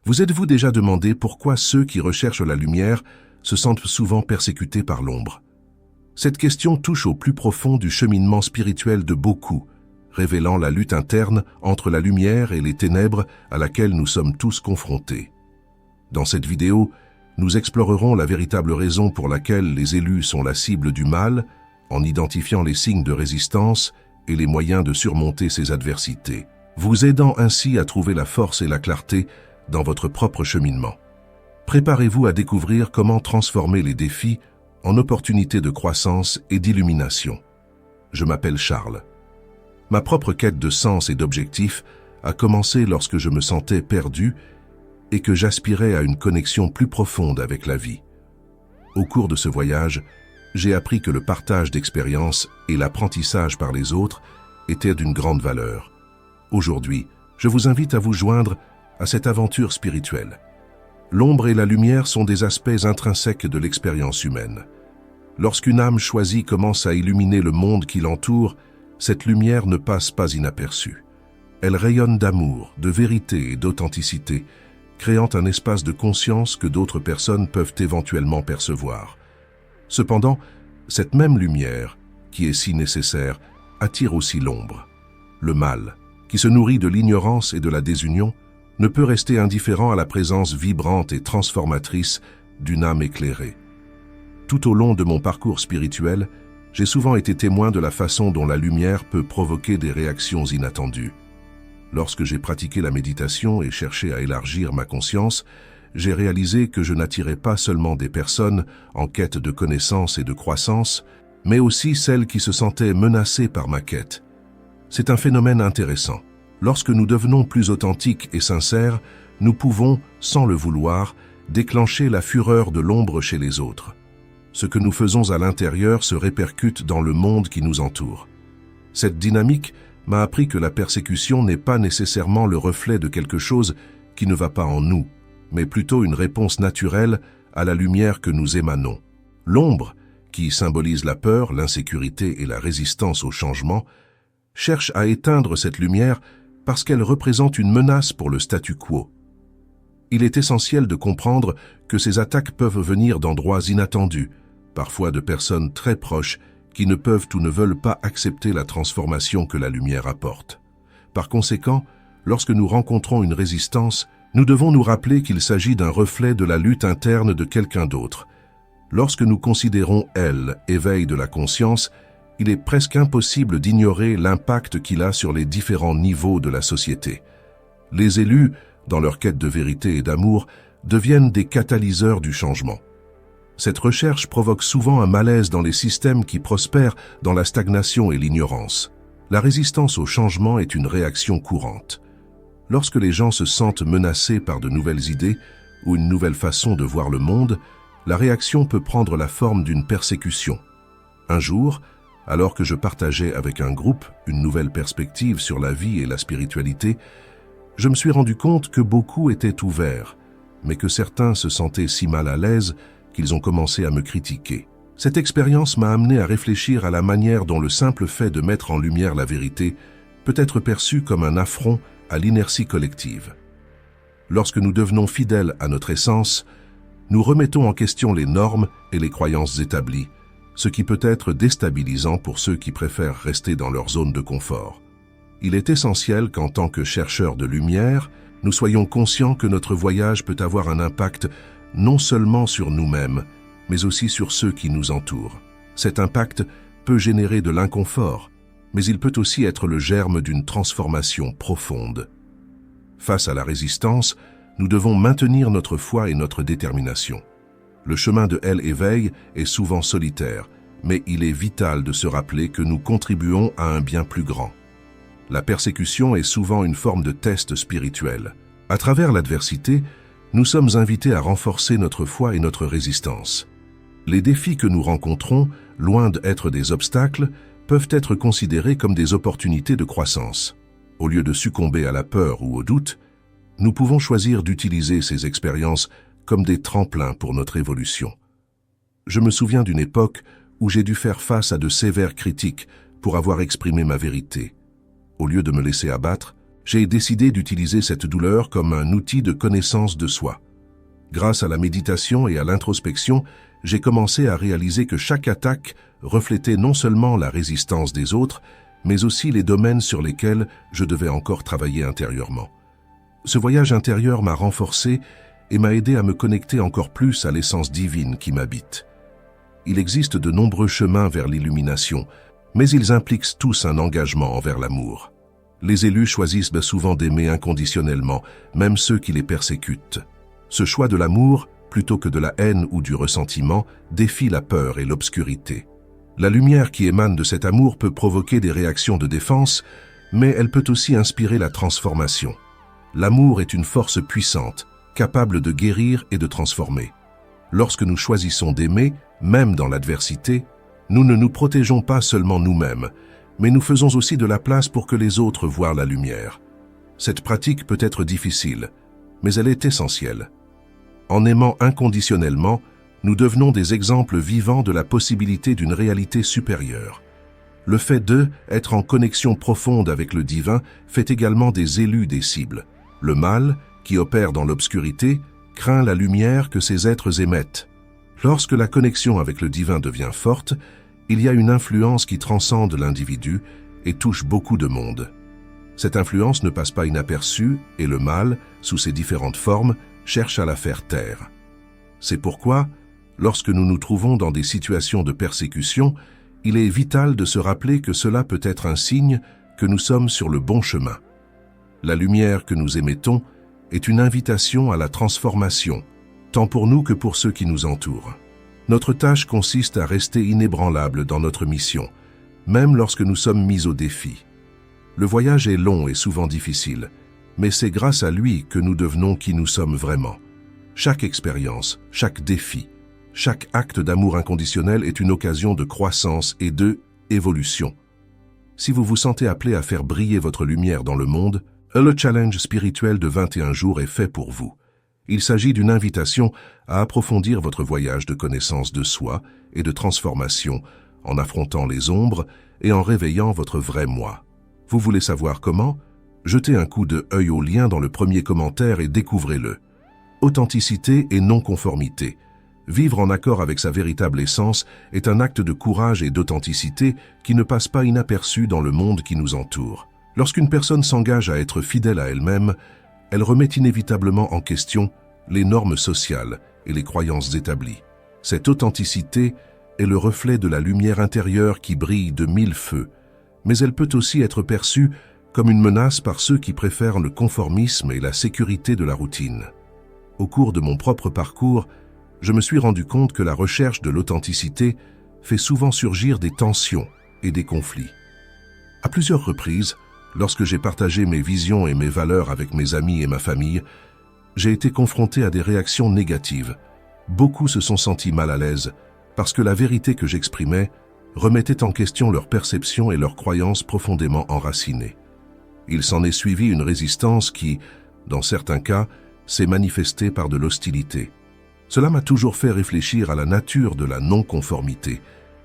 Vous êtes-vous déjà demandé pourquoi ceux qui recherchent la lumière se sentent souvent persécutés par l'ombre? Cette question touche au plus profond du cheminement spirituel de beaucoup, révélant la lutte interne entre la lumière et les ténèbres à laquelle nous sommes tous confrontés. Dans cette vidéo, nous explorerons la véritable raison pour laquelle les élus sont la cible du mal, en identifiant les signes de résistance et les moyens de surmonter ces adversités, vous aidant ainsi à trouver la force et la clarté dans votre propre cheminement. Préparez-vous à découvrir comment transformer les défis en opportunités de croissance et d'illumination. Je m'appelle Charles. Ma propre quête de sens et d'objectifs a commencé lorsque je me sentais perdu et que j'aspirais à une connexion plus profonde avec la vie. Au cours de ce voyage, j'ai appris que le partage d'expériences et l'apprentissage par les autres étaient d'une grande valeur. Aujourd'hui, je vous invite à vous joindre à cette aventure spirituelle. L'ombre et la lumière sont des aspects intrinsèques de l'expérience humaine. Lorsqu'une âme choisie commence à illuminer le monde qui l'entoure, cette lumière ne passe pas inaperçue. Elle rayonne d'amour, de vérité et d'authenticité, créant un espace de conscience que d'autres personnes peuvent éventuellement percevoir. Cependant, cette même lumière, qui est si nécessaire, attire aussi l'ombre. Le mal, qui se nourrit de l'ignorance et de la désunion, ne peut rester indifférent à la présence vibrante et transformatrice d'une âme éclairée. Tout au long de mon parcours spirituel, j'ai souvent été témoin de la façon dont la lumière peut provoquer des réactions inattendues. Lorsque j'ai pratiqué la méditation et cherché à élargir ma conscience, j'ai réalisé que je n'attirais pas seulement des personnes en quête de connaissance et de croissance, mais aussi celles qui se sentaient menacées par ma quête. C'est un phénomène intéressant. Lorsque nous devenons plus authentiques et sincères, nous pouvons, sans le vouloir, déclencher la fureur de l'ombre chez les autres. Ce que nous faisons à l'intérieur se répercute dans le monde qui nous entoure. Cette dynamique m'a appris que la persécution n'est pas nécessairement le reflet de quelque chose qui ne va pas en nous, mais plutôt une réponse naturelle à la lumière que nous émanons. L'ombre, qui symbolise la peur, l'insécurité et la résistance au changement, cherche à éteindre cette lumière parce qu'elle représente une menace pour le statu quo. Il est essentiel de comprendre que ces attaques peuvent venir d'endroits inattendus, parfois de personnes très proches qui ne peuvent ou ne veulent pas accepter la transformation que la lumière apporte. Par conséquent, lorsque nous rencontrons une résistance, nous devons nous rappeler qu'il s'agit d'un reflet de la lutte interne de quelqu'un d'autre. Lorsque nous considérons éveil de la conscience, il est presque impossible d'ignorer l'impact qu'il a sur les différents niveaux de la société. Les élus, dans leur quête de vérité et d'amour, deviennent des catalyseurs du changement. Cette recherche provoque souvent un malaise dans les systèmes qui prospèrent dans la stagnation et l'ignorance. La résistance au changement est une réaction courante. Lorsque les gens se sentent menacés par de nouvelles idées ou une nouvelle façon de voir le monde, la réaction peut prendre la forme d'une persécution. Un jour, alors que je partageais avec un groupe une nouvelle perspective sur la vie et la spiritualité, je me suis rendu compte que beaucoup étaient ouverts, mais que certains se sentaient si mal à l'aise qu'ils ont commencé à me critiquer. Cette expérience m'a amené à réfléchir à la manière dont le simple fait de mettre en lumière la vérité peut être perçu comme un affront à l'inertie collective. Lorsque nous devenons fidèles à notre essence, nous remettons en question les normes et les croyances établies, ce qui peut être déstabilisant pour ceux qui préfèrent rester dans leur zone de confort. Il est essentiel qu'en tant que chercheurs de lumière, nous soyons conscients que notre voyage peut avoir un impact non seulement sur nous-mêmes, mais aussi sur ceux qui nous entourent. Cet impact peut générer de l'inconfort, mais il peut aussi être le germe d'une transformation profonde. Face à la résistance, nous devons maintenir notre foi et notre détermination. Le chemin de l'éveil est souvent solitaire, mais il est vital de se rappeler que nous contribuons à un bien plus grand. La persécution est souvent une forme de test spirituel. À travers l'adversité, nous sommes invités à renforcer notre foi et notre résistance. Les défis que nous rencontrons, loin d'être des obstacles, peuvent être considérés comme des opportunités de croissance. Au lieu de succomber à la peur ou au doute, nous pouvons choisir d'utiliser ces expériences comme des tremplins pour notre évolution. Je me souviens d'une époque où j'ai dû faire face à de sévères critiques pour avoir exprimé ma vérité. Au lieu de me laisser abattre, J'ai décidé d'utiliser cette douleur comme un outil de connaissance de soi. Grâce à la méditation et à l'introspection, j'ai commencé à réaliser que chaque attaque reflétait non seulement la résistance des autres, mais aussi les domaines sur lesquels je devais encore travailler intérieurement. Ce voyage intérieur m'a renforcé et m'a aidé à me connecter encore plus à l'essence divine qui m'habite. Il existe de nombreux chemins vers l'illumination, mais ils impliquent tous un engagement envers l'amour. Les élus choisissent souvent d'aimer inconditionnellement, même ceux qui les persécutent. Ce choix de l'amour, plutôt que de la haine ou du ressentiment, défie la peur et l'obscurité. La lumière qui émane de cet amour peut provoquer des réactions de défense, mais elle peut aussi inspirer la transformation. L'amour est une force puissante, capable de guérir et de transformer. Lorsque nous choisissons d'aimer, même dans l'adversité, nous ne nous protégeons pas seulement nous-mêmes, mais nous faisons aussi de la place pour que les autres voient la lumière. Cette pratique peut être difficile, mais elle est essentielle. En aimant inconditionnellement, nous devenons des exemples vivants de la possibilité d'une réalité supérieure. Le fait d'être en connexion profonde avec le divin fait également des élus des cibles. Le mal, qui opère dans l'obscurité, craint la lumière que ces êtres émettent. Lorsque la connexion avec le divin devient forte, il y a une influence qui transcende l'individu et touche beaucoup de monde. Cette influence ne passe pas inaperçue et le mal, sous ses différentes formes, cherche à la faire taire. C'est pourquoi, lorsque nous nous trouvons dans des situations de persécution, il est vital de se rappeler que cela peut être un signe que nous sommes sur le bon chemin. La lumière que nous émettons est une invitation à la transformation, tant pour nous que pour ceux qui nous entourent. Notre tâche consiste à rester inébranlable dans notre mission, même lorsque nous sommes mis au défi. Le voyage est long et souvent difficile, mais c'est grâce à lui que nous devenons qui nous sommes vraiment. Chaque expérience, chaque défi, chaque acte d'amour inconditionnel est une occasion de croissance et d'évolution. Si vous vous sentez appelé à faire briller votre lumière dans le monde, le challenge spirituel de 21 jours est fait pour vous. Il s'agit d'une invitation à approfondir votre voyage de connaissance de soi et de transformation en affrontant les ombres et en réveillant votre vrai moi. Vous voulez savoir comment? Jetez un coup d'œil au lien dans le premier commentaire et découvrez-le. Authenticité et non-conformité. Vivre en accord avec sa véritable essence est un acte de courage et d'authenticité qui ne passe pas inaperçu dans le monde qui nous entoure. Lorsqu'une personne s'engage à être fidèle à elle-même, elle remet inévitablement en question les normes sociales et les croyances établies. Cette authenticité est le reflet de la lumière intérieure qui brille de mille feux, mais elle peut aussi être perçue comme une menace par ceux qui préfèrent le conformisme et la sécurité de la routine. Au cours de mon propre parcours, je me suis rendu compte que la recherche de l'authenticité fait souvent surgir des tensions et des conflits. À plusieurs reprises, lorsque j'ai partagé mes visions et mes valeurs avec mes amis et ma famille, j'ai été confronté à des réactions négatives. Beaucoup se sont sentis mal à l'aise parce que la vérité que j'exprimais remettait en question leur perception et leurs croyances profondément enracinées. Il s'en est suivi une résistance qui, dans certains cas, s'est manifestée par de l'hostilité. Cela m'a toujours fait réfléchir à la nature de la non-conformité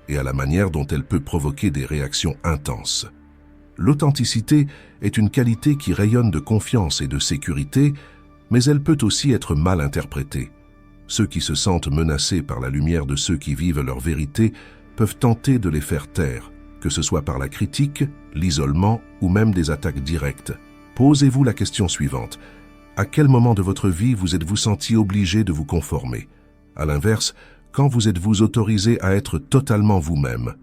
et à la manière dont elle peut provoquer des réactions intenses. L'authenticité est une qualité qui rayonne de confiance et de sécurité, mais elle peut aussi être mal interprétée. Ceux qui se sentent menacés par la lumière de ceux qui vivent leur vérité peuvent tenter de les faire taire, que ce soit par la critique, l'isolement ou même des attaques directes. Posez-vous la question suivante. À quel moment de votre vie vous êtes-vous senti obligé de vous conformer? À l'inverse, quand vous êtes-vous autorisé à être totalement vous-même?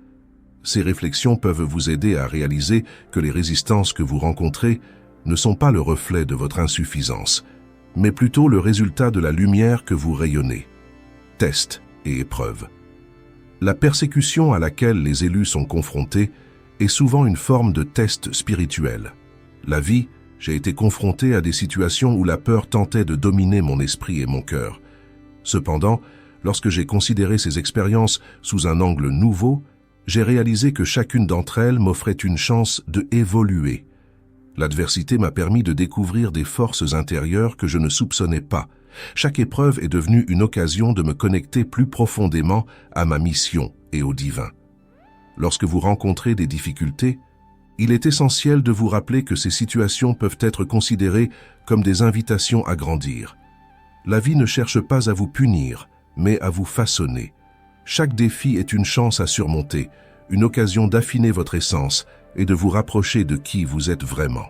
Ces réflexions peuvent vous aider à réaliser que les résistances que vous rencontrez ne sont pas le reflet de votre insuffisance, mais plutôt le résultat de la lumière que vous rayonnez. Tests et épreuves. La persécution à laquelle les élus sont confrontés est souvent une forme de test spirituel. La vie, j'ai été confronté à des situations où la peur tentait de dominer mon esprit et mon cœur. Cependant, lorsque j'ai considéré ces expériences sous un angle nouveau, j'ai réalisé que chacune d'entre elles m'offrait une chance de évoluer. L'adversité m'a permis de découvrir des forces intérieures que je ne soupçonnais pas. Chaque épreuve est devenue une occasion de me connecter plus profondément à ma mission et au divin. Lorsque vous rencontrez des difficultés, Il est essentiel de vous rappeler que ces situations peuvent être considérées comme des invitations à grandir. La vie ne cherche pas à vous punir, mais à vous façonner. Chaque défi est une chance à surmonter, une occasion d'affiner votre essence et de vous rapprocher de qui vous êtes vraiment.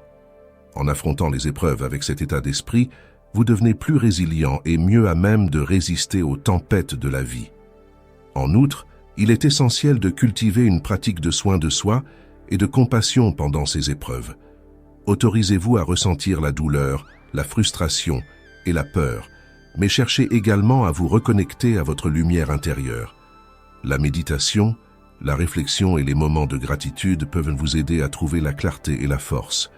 En affrontant les épreuves avec cet état d'esprit, vous devenez plus résilient et mieux à même de résister aux tempêtes de la vie. En outre, il est essentiel de cultiver une pratique de soin de soi et de compassion pendant ces épreuves. Autorisez-vous à ressentir la douleur, la frustration et la peur, mais cherchez également à vous reconnecter à votre lumière intérieure. La méditation, la réflexion et les moments de gratitude peuvent vous aider à trouver la clarté et la force.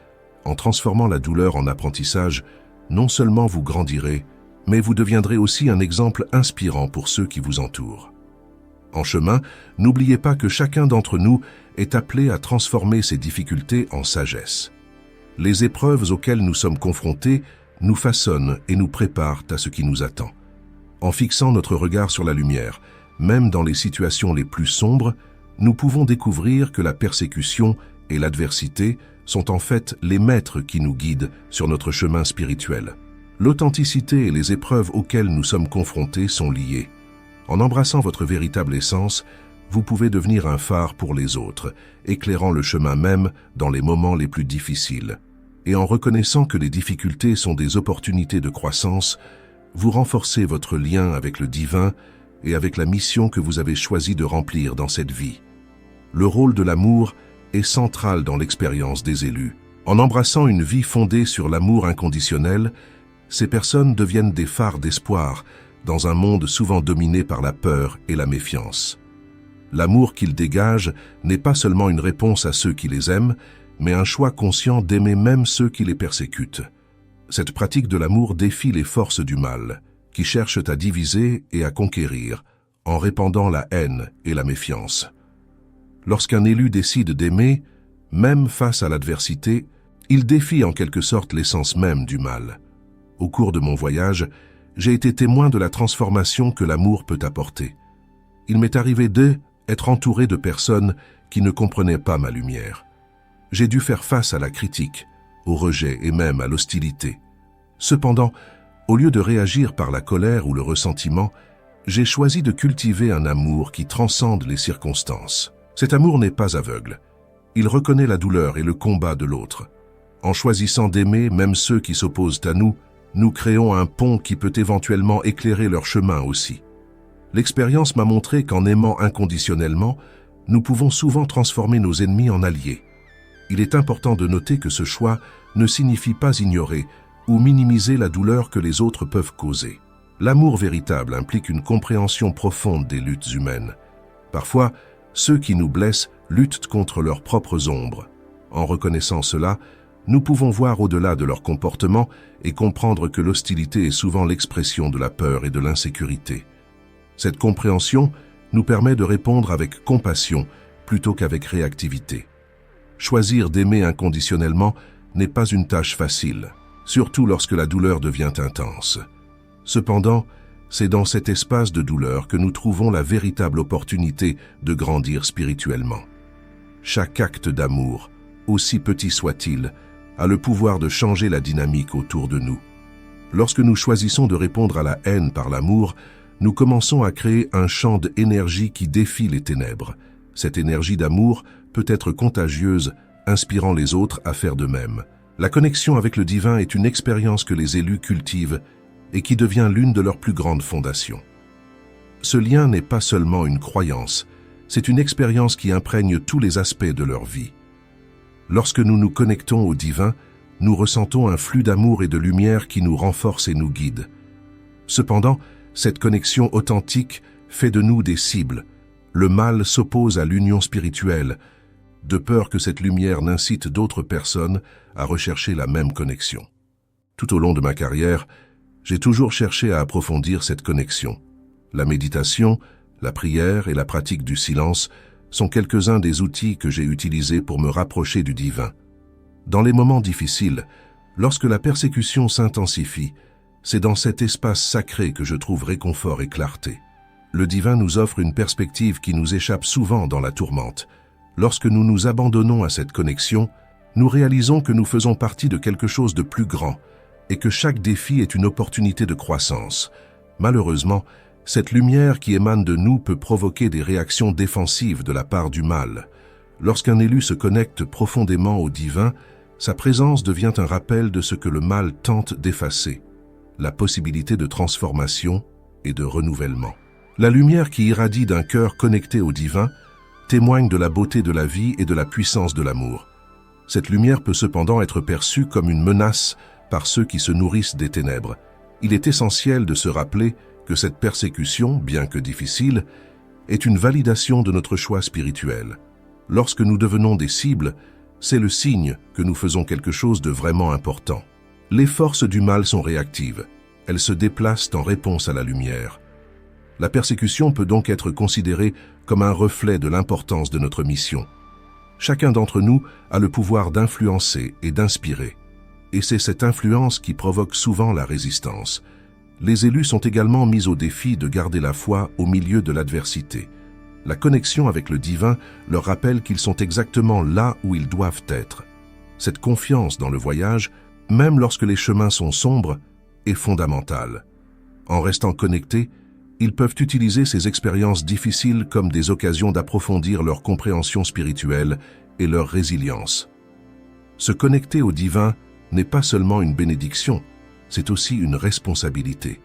En transformant la douleur en apprentissage, non seulement vous grandirez, mais vous deviendrez aussi un exemple inspirant pour ceux qui vous entourent. En chemin, n'oubliez pas que chacun d'entre nous est appelé à transformer ses difficultés en sagesse. Les épreuves auxquelles nous sommes confrontés nous façonnent et nous préparent à ce qui nous attend. En fixant notre regard sur la lumière, même dans les situations les plus sombres, nous pouvons découvrir que la persécution et l'adversité sont en fait les maîtres qui nous guident sur notre chemin spirituel. L'authenticité et les épreuves auxquelles nous sommes confrontés sont liées. En embrassant votre véritable essence, vous pouvez devenir un phare pour les autres, éclairant le chemin même dans les moments les plus difficiles. Et en reconnaissant que les difficultés sont des opportunités de croissance, vous renforcez votre lien avec le divin et avec la mission que vous avez choisi de remplir dans cette vie. Le rôle de l'amour est central dans l'expérience des élus. En embrassant une vie fondée sur l'amour inconditionnel, ces personnes deviennent des phares d'espoir dans un monde souvent dominé par la peur et la méfiance. L'amour qu'ils dégagent n'est pas seulement une réponse à ceux qui les aiment, mais un choix conscient d'aimer même ceux qui les persécutent. Cette pratique de l'amour défie les forces du mal, qui cherchent à diviser et à conquérir, en répandant la haine et la méfiance. Lorsqu'un élu décide d'aimer, même face à l'adversité, il défie en quelque sorte l'essence même du mal. Au cours de mon voyage, j'ai été témoin de la transformation que l'amour peut apporter. Il m'est arrivé d'être entouré de personnes qui ne comprenaient pas ma lumière. J'ai dû faire face à la critique, au rejet et même à l'hostilité. Cependant, au lieu de réagir par la colère ou le ressentiment, j'ai choisi de cultiver un amour qui transcende les circonstances. Cet amour n'est pas aveugle. Il reconnaît la douleur et le combat de l'autre. En choisissant d'aimer même ceux qui s'opposent à nous, nous créons un pont qui peut éventuellement éclairer leur chemin aussi. L'expérience m'a montré qu'en aimant inconditionnellement, nous pouvons souvent transformer nos ennemis en alliés. Il est important de noter que ce choix ne signifie pas ignorer ou minimiser la douleur que les autres peuvent causer. L'amour véritable implique une compréhension profonde des luttes humaines. Parfois, ceux qui nous blessent luttent contre leurs propres ombres. En reconnaissant cela, nous pouvons voir au-delà de leur comportement et comprendre que l'hostilité est souvent l'expression de la peur et de l'insécurité. Cette compréhension nous permet de répondre avec compassion plutôt qu'avec réactivité. Choisir d'aimer inconditionnellement n'est pas une tâche facile, surtout lorsque la douleur devient intense. Cependant, c'est dans cet espace de douleur que nous trouvons la véritable opportunité de grandir spirituellement. Chaque acte d'amour, aussi petit soit-il, a le pouvoir de changer la dynamique autour de nous. Lorsque nous choisissons de répondre à la haine par l'amour, nous commençons à créer un champ d'énergie qui défie les ténèbres. Cette énergie d'amour peut être contagieuse, inspirant les autres à faire de même. La connexion avec le divin est une expérience que les élus cultivent et qui devient l'une de leurs plus grandes fondations. Ce lien n'est pas seulement une croyance, c'est une expérience qui imprègne tous les aspects de leur vie. Lorsque nous nous connectons au divin, nous ressentons un flux d'amour et de lumière qui nous renforce et nous guide. Cependant, cette connexion authentique fait de nous des cibles. Le mal s'oppose à l'union spirituelle, de peur que cette lumière n'incite d'autres personnes à rechercher la même connexion. Tout au long de ma carrière, j'ai toujours cherché à approfondir cette connexion. La méditation, la prière et la pratique du silence sont quelques-uns des outils que j'ai utilisés pour me rapprocher du divin. Dans les moments difficiles, lorsque la persécution s'intensifie, c'est dans cet espace sacré que je trouve réconfort et clarté. Le divin nous offre une perspective qui nous échappe souvent dans la tourmente, Lorsque nous nous abandonnons à cette connexion, nous réalisons que nous faisons partie de quelque chose de plus grand et que chaque défi est une opportunité de croissance. Malheureusement, cette lumière qui émane de nous peut provoquer des réactions défensives de la part du mal. Lorsqu'un élu se connecte profondément au divin, sa présence devient un rappel de ce que le mal tente d'effacer, la possibilité de transformation et de renouvellement. La lumière qui irradie d'un cœur connecté au divin témoigne de la beauté de la vie et de la puissance de l'amour. Cette lumière peut cependant être perçue comme une menace par ceux qui se nourrissent des ténèbres. Il est essentiel de se rappeler que cette persécution, bien que difficile, est une validation de notre choix spirituel. Lorsque nous devenons des cibles, c'est le signe que nous faisons quelque chose de vraiment important. Les forces du mal sont réactives. Elles se déplacent en réponse à la lumière. La persécution peut donc être considérée comme un reflet de l'importance de notre mission. Chacun d'entre nous a le pouvoir d'influencer et d'inspirer. Et c'est cette influence qui provoque souvent la résistance. Les élus sont également mis au défi de garder la foi au milieu de l'adversité. La connexion avec le divin leur rappelle qu'ils sont exactement là où ils doivent être. Cette confiance dans le voyage, même lorsque les chemins sont sombres, est fondamentale. En restant connectés, ils peuvent utiliser ces expériences difficiles comme des occasions d'approfondir leur compréhension spirituelle et leur résilience. Se connecter au divin n'est pas seulement une bénédiction, c'est aussi une responsabilité.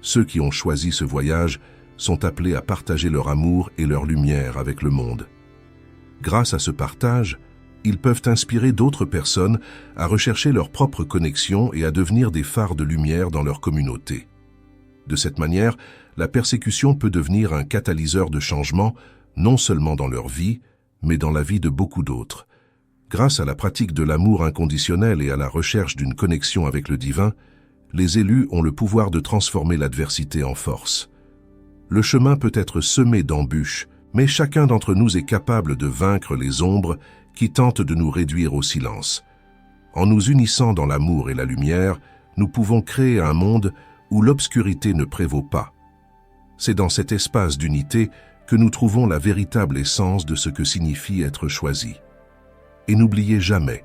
Ceux qui ont choisi ce voyage sont appelés à partager leur amour et leur lumière avec le monde. Grâce à ce partage, ils peuvent inspirer d'autres personnes à rechercher leur propre connexion et à devenir des phares de lumière dans leur communauté. De cette manière, la persécution peut devenir un catalyseur de changement, non seulement dans leur vie, mais dans la vie de beaucoup d'autres. Grâce à la pratique de l'amour inconditionnel et à la recherche d'une connexion avec le divin, les élus ont le pouvoir de transformer l'adversité en force. Le chemin peut être semé d'embûches, mais chacun d'entre nous est capable de vaincre les ombres qui tentent de nous réduire au silence. En nous unissant dans l'amour et la lumière, nous pouvons créer un monde où l'obscurité ne prévaut pas. C'est dans cet espace d'unité que nous trouvons la véritable essence de ce que signifie être choisi. Et n'oubliez jamais,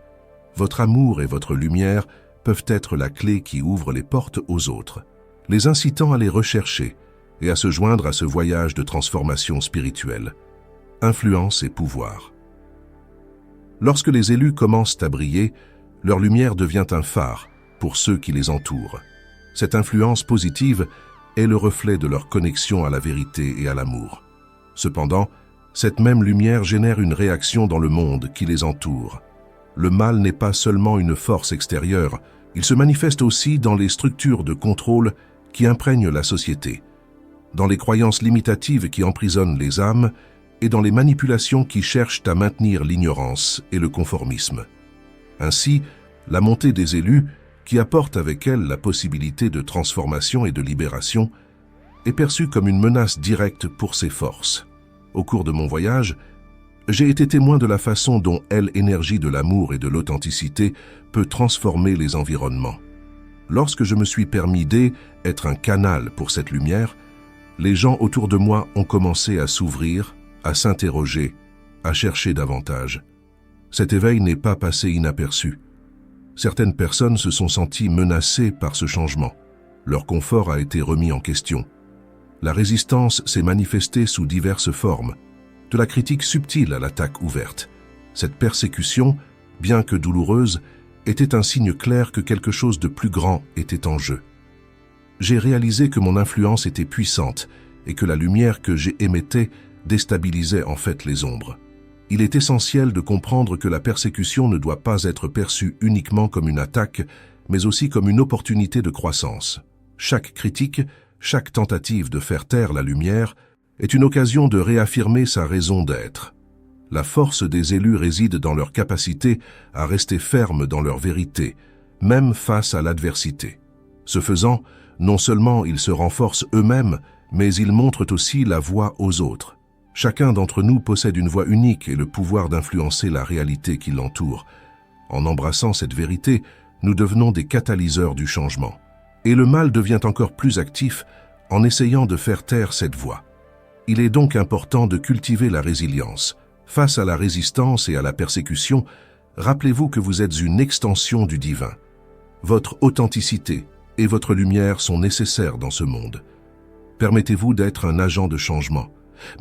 votre amour et votre lumière peuvent être la clé qui ouvre les portes aux autres, les incitant à les rechercher et à se joindre à ce voyage de transformation spirituelle, influence et pouvoir. Lorsque les élus commencent à briller, leur lumière devient un phare pour ceux qui les entourent. Cette influence positive est le reflet de leur connexion à la vérité et à l'amour. Cependant, cette même lumière génère une réaction dans le monde qui les entoure. Le mal n'est pas seulement une force extérieure, il se manifeste aussi dans les structures de contrôle qui imprègnent la société, dans les croyances limitatives qui emprisonnent les âmes et dans les manipulations qui cherchent à maintenir l'ignorance et le conformisme. Ainsi, la montée des élus, qui apporte avec elle la possibilité de transformation et de libération, est perçue comme une menace directe pour ces forces. Au cours de mon voyage, j'ai été témoin de la façon dont l'énergie de l'amour et de l'authenticité peut transformer les environnements. Lorsque je me suis permis d'être un canal pour cette lumière, les gens autour de moi ont commencé à s'ouvrir, à s'interroger, à chercher davantage. Cet éveil n'est pas passé inaperçu. Certaines personnes se sont senties menacées par ce changement. Leur confort a été remis en question. La résistance s'est manifestée sous diverses formes, de la critique subtile à l'attaque ouverte. Cette persécution, bien que douloureuse, était un signe clair que quelque chose de plus grand était en jeu. J'ai réalisé que mon influence était puissante et que la lumière que j'émettais déstabilisait en fait les ombres. Il est essentiel de comprendre que la persécution ne doit pas être perçue uniquement comme une attaque, mais aussi comme une opportunité de croissance. Chaque critique, chaque tentative de faire taire la lumière est une occasion de réaffirmer sa raison d'être. La force des élus réside dans leur capacité à rester fermes dans leur vérité, même face à l'adversité. Ce faisant, non seulement ils se renforcent eux-mêmes, mais ils montrent aussi la voie aux autres. Chacun d'entre nous possède une voix unique et le pouvoir d'influencer la réalité qui l'entoure. En embrassant cette vérité, nous devenons des catalyseurs du changement. Et le mal devient encore plus actif en essayant de faire taire cette voix. Il est donc important de cultiver la résilience, Face à la résistance et à la persécution, rappelez-vous que vous êtes une extension du divin. Votre authenticité et votre lumière sont nécessaires dans ce monde. Permettez-vous d'être un agent de changement,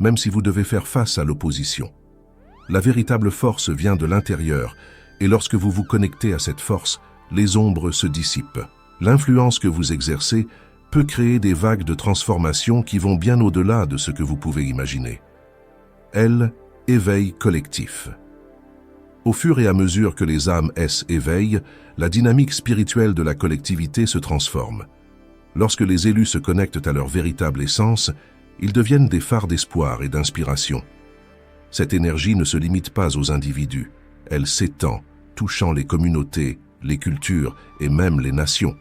même si vous devez faire face à l'opposition. La véritable force vient de l'intérieur, et lorsque vous vous connectez à cette force, les ombres se dissipent. L'influence que vous exercez peut créer des vagues de transformation qui vont bien au-delà de ce que vous pouvez imaginer. Elle, éveil collectif. Au fur et à mesure que les âmes éveillent, la dynamique spirituelle de la collectivité se transforme. Lorsque les élus se connectent à leur véritable essence, ils deviennent des phares d'espoir et d'inspiration. Cette énergie ne se limite pas aux individus, elle s'étend, touchant les communautés, les cultures et même les nations.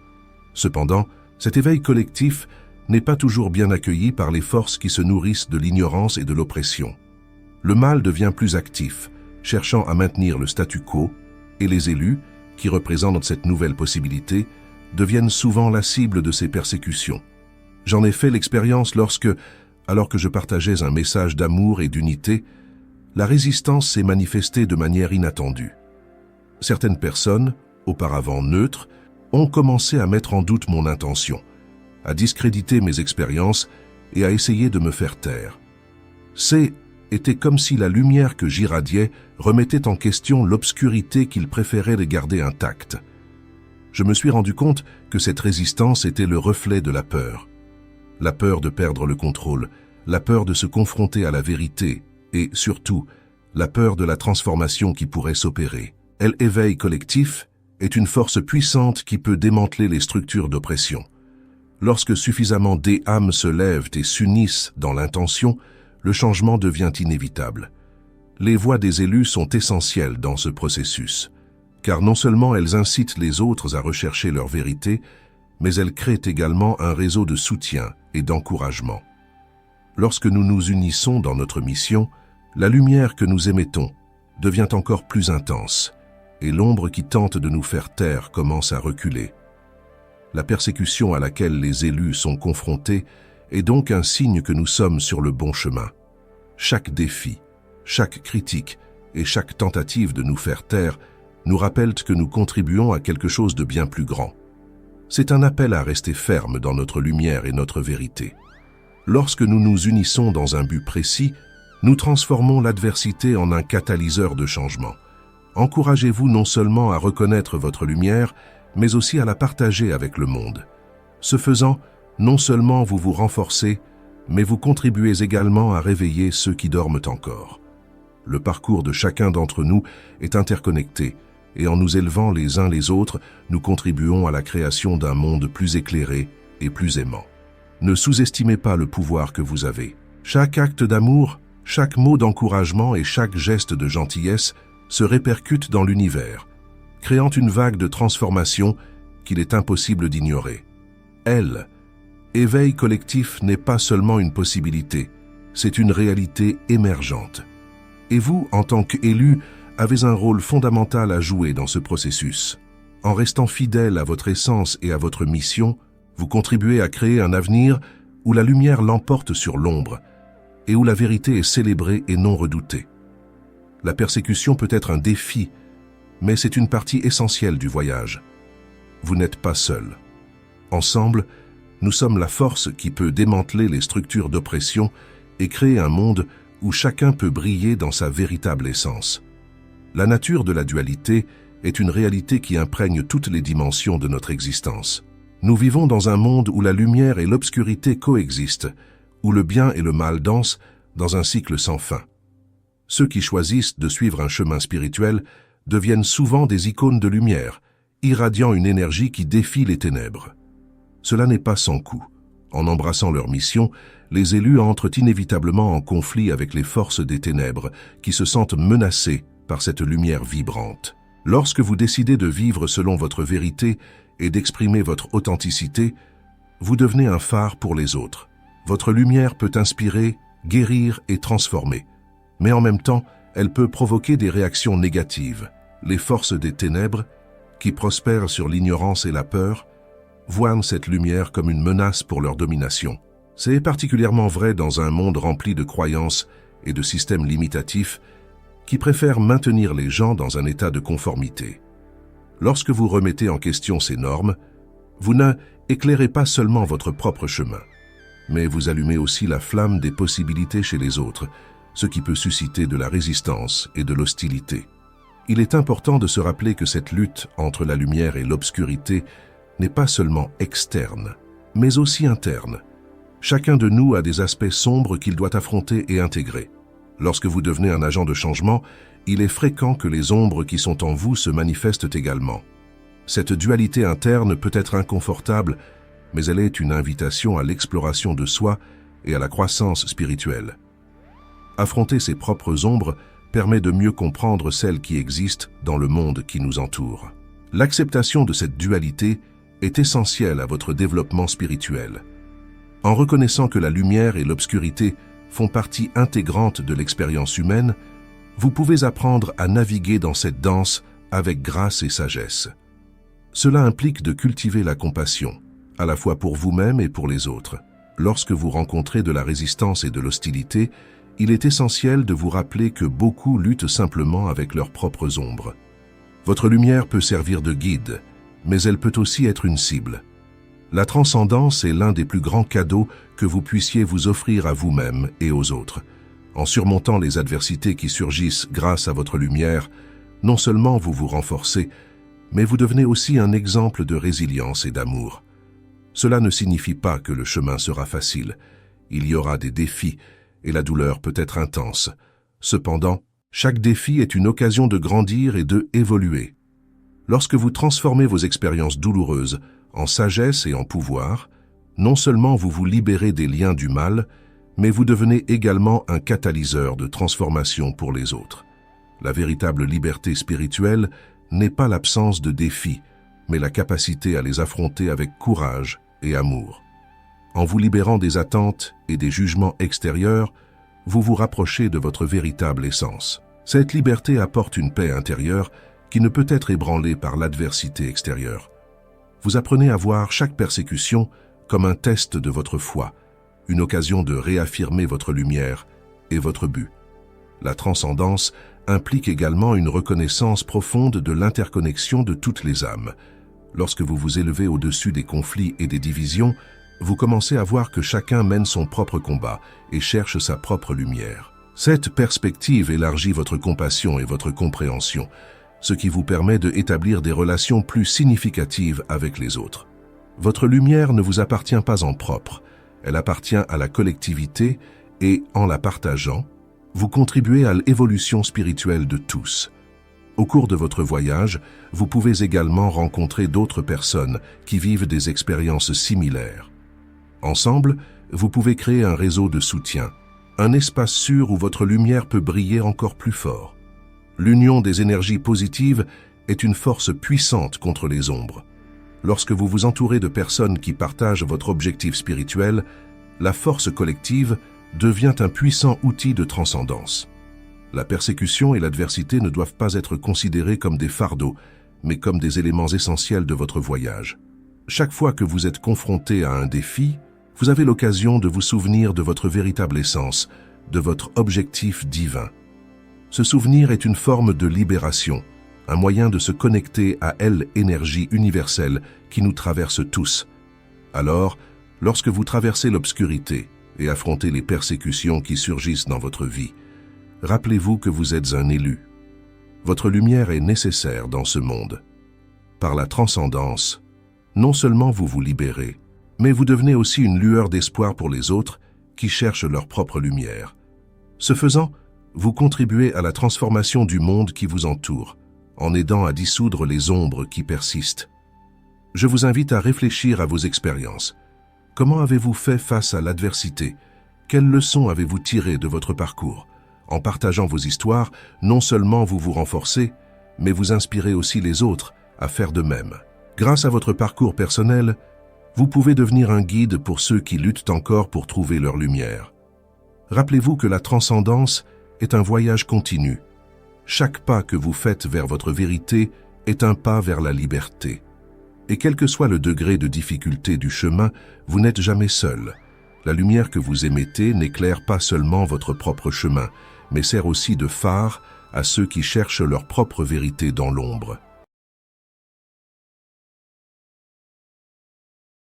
Cependant, cet éveil collectif n'est pas toujours bien accueilli par les forces qui se nourrissent de l'ignorance et de l'oppression. Le mal devient plus actif, cherchant à maintenir le statu quo, et les élus, qui représentent cette nouvelle possibilité, deviennent souvent la cible de ces persécutions. J'en ai fait l'expérience lorsque, alors que je partageais un message d'amour et d'unité, la résistance s'est manifestée de manière inattendue. Certaines personnes, auparavant neutres, ont commencé à mettre en doute mon intention, à discréditer mes expériences et à essayer de me faire taire. C'était comme si la lumière que j'irradiais remettait en question l'obscurité qu'ils préféraient de garder intacte. Je me suis rendu compte que cette résistance était le reflet de la peur de perdre le contrôle, la peur de se confronter à la vérité et, surtout, la peur de la transformation qui pourrait s'opérer. L'éveil collectif est une force puissante qui peut démanteler les structures d'oppression. Lorsque suffisamment d'âmes se lèvent et s'unissent dans l'intention, le changement devient inévitable. Les voix des élus sont essentielles dans ce processus, car non seulement elles incitent les autres à rechercher leur vérité, mais elles créent également un réseau de soutien et d'encouragement. Lorsque nous nous unissons dans notre mission, la lumière que nous émettons devient encore plus intense, et l'ombre qui tente de nous faire taire commence à reculer. La persécution à laquelle les élus sont confrontés est donc un signe que nous sommes sur le bon chemin. Chaque défi, chaque critique et chaque tentative de nous faire taire nous rappellent que nous contribuons à quelque chose de bien plus grand. C'est un appel à rester ferme dans notre lumière et notre vérité. Lorsque nous nous unissons dans un but précis, nous transformons l'adversité en un catalyseur de changement. Encouragez-vous non seulement à reconnaître votre lumière, mais aussi à la partager avec le monde. Ce faisant, non seulement vous vous renforcez, mais vous contribuez également à réveiller ceux qui dorment encore. Le parcours de chacun d'entre nous est interconnecté, et en nous élevant les uns les autres, nous contribuons à la création d'un monde plus éclairé et plus aimant. Ne sous-estimez pas le pouvoir que vous avez. Chaque acte d'amour, chaque mot d'encouragement et chaque geste de gentillesse se répercute dans l'univers, créant une vague de transformation qu'il est impossible d'ignorer. Éveil collectif n'est pas seulement une possibilité, c'est une réalité émergente. Et vous, en tant qu'élu, avez un rôle fondamental à jouer dans ce processus. En restant fidèle à votre essence et à votre mission, vous contribuez à créer un avenir où la lumière l'emporte sur l'ombre et où la vérité est célébrée et non redoutée. La persécution peut être un défi, mais c'est une partie essentielle du voyage. Vous n'êtes pas seul. Ensemble, nous sommes la force qui peut démanteler les structures d'oppression et créer un monde où chacun peut briller dans sa véritable essence. La nature de la dualité est une réalité qui imprègne toutes les dimensions de notre existence. Nous vivons dans un monde où la lumière et l'obscurité coexistent, où le bien et le mal dansent dans un cycle sans fin. Ceux qui choisissent de suivre un chemin spirituel deviennent souvent des icônes de lumière, irradiant une énergie qui défie les ténèbres. Cela n'est pas sans coût. En embrassant leur mission, les élus entrent inévitablement en conflit avec les forces des ténèbres qui se sentent menacées par cette lumière vibrante. Lorsque vous décidez de vivre selon votre vérité et d'exprimer votre authenticité, vous devenez un phare pour les autres. Votre lumière peut inspirer, guérir et transformer. Mais en même temps, elle peut provoquer des réactions négatives. Les forces des ténèbres, qui prospèrent sur l'ignorance et la peur, voient cette lumière comme une menace pour leur domination. C'est particulièrement vrai dans un monde rempli de croyances et de systèmes limitatifs qui préfèrent maintenir les gens dans un état de conformité. Lorsque vous remettez en question ces normes, vous n'éclairez pas seulement votre propre chemin, mais vous allumez aussi la flamme des possibilités chez les autres, ce qui peut susciter de la résistance et de l'hostilité. Il est important de se rappeler que cette lutte entre la lumière et l'obscurité n'est pas seulement externe, mais aussi interne. Chacun de nous a des aspects sombres qu'il doit affronter et intégrer. Lorsque vous devenez un agent de changement, il est fréquent que les ombres qui sont en vous se manifestent également. Cette dualité interne peut être inconfortable, mais elle est une invitation à l'exploration de soi et à la croissance spirituelle. Affronter ses propres ombres permet de mieux comprendre celles qui existent dans le monde qui nous entoure. L'acceptation de cette dualité est essentielle à votre développement spirituel. En reconnaissant que la lumière et l'obscurité font partie intégrante de l'expérience humaine, vous pouvez apprendre à naviguer dans cette danse avec grâce et sagesse. Cela implique de cultiver la compassion, à la fois pour vous-même et pour les autres. Lorsque vous rencontrez de la résistance et de l'hostilité, il est essentiel de vous rappeler que beaucoup luttent simplement avec leurs propres ombres. Votre lumière peut servir de guide, mais elle peut aussi être une cible. La transcendance est l'un des plus grands cadeaux que vous puissiez vous offrir à vous-même et aux autres. En surmontant les adversités qui surgissent grâce à votre lumière, non seulement vous vous renforcez, mais vous devenez aussi un exemple de résilience et d'amour. Cela ne signifie pas que le chemin sera facile. Il y aura des défis, et la douleur peut être intense. Cependant, chaque défi est une occasion de grandir et de évoluer. Lorsque vous transformez vos expériences douloureuses en sagesse et en pouvoir, non seulement vous vous libérez des liens du mal, mais vous devenez également un catalyseur de transformation pour les autres. La véritable liberté spirituelle n'est pas l'absence de défis, mais la capacité à les affronter avec courage et amour. En vous libérant des attentes et des jugements extérieurs, vous vous rapprochez de votre véritable essence. Cette liberté apporte une paix intérieure qui ne peut être ébranlée par l'adversité extérieure. Vous apprenez à voir chaque persécution comme un test de votre foi, une occasion de réaffirmer votre lumière et votre but. La transcendance implique également une reconnaissance profonde de l'interconnexion de toutes les âmes. Lorsque vous vous élevez au-dessus des conflits et des divisions, vous commencez à voir que chacun mène son propre combat et cherche sa propre lumière. Cette perspective élargit votre compassion et votre compréhension, ce qui vous permet d'établir des relations plus significatives avec les autres. Votre lumière ne vous appartient pas en propre, elle appartient à la collectivité et, en la partageant, vous contribuez à l'évolution spirituelle de tous. Au cours de votre voyage, vous pouvez également rencontrer d'autres personnes qui vivent des expériences similaires. Ensemble, vous pouvez créer un réseau de soutien, un espace sûr où votre lumière peut briller encore plus fort. L'union des énergies positives est une force puissante contre les ombres. Lorsque vous vous entourez de personnes qui partagent votre objectif spirituel, la force collective devient un puissant outil de transcendance. La persécution et l'adversité ne doivent pas être considérées comme des fardeaux, mais comme des éléments essentiels de votre voyage. Chaque fois que vous êtes confronté à un défi, vous avez l'occasion de vous souvenir de votre véritable essence, de votre objectif divin. Ce souvenir est une forme de libération, un moyen de se connecter à l'énergie universelle qui nous traverse tous. Alors, lorsque vous traversez l'obscurité et affrontez les persécutions qui surgissent dans votre vie, rappelez-vous que vous êtes un élu. Votre lumière est nécessaire dans ce monde. Par la transcendance, non seulement vous vous libérez, mais vous devenez aussi une lueur d'espoir pour les autres qui cherchent leur propre lumière. Ce faisant, vous contribuez à la transformation du monde qui vous entoure, en aidant à dissoudre les ombres qui persistent. Je vous invite à réfléchir à vos expériences. Comment avez-vous fait face à l'adversité? Quelles leçons avez-vous tirées de votre parcours? En partageant vos histoires, non seulement vous vous renforcez, mais vous inspirez aussi les autres à faire de même. Grâce à votre parcours personnel, vous pouvez devenir un guide pour ceux qui luttent encore pour trouver leur lumière. Rappelez-vous que la transcendance est un voyage continu. Chaque pas que vous faites vers votre vérité est un pas vers la liberté. Et quel que soit le degré de difficulté du chemin, vous n'êtes jamais seul. La lumière que vous émettez n'éclaire pas seulement votre propre chemin, mais sert aussi de phare à ceux qui cherchent leur propre vérité dans l'ombre.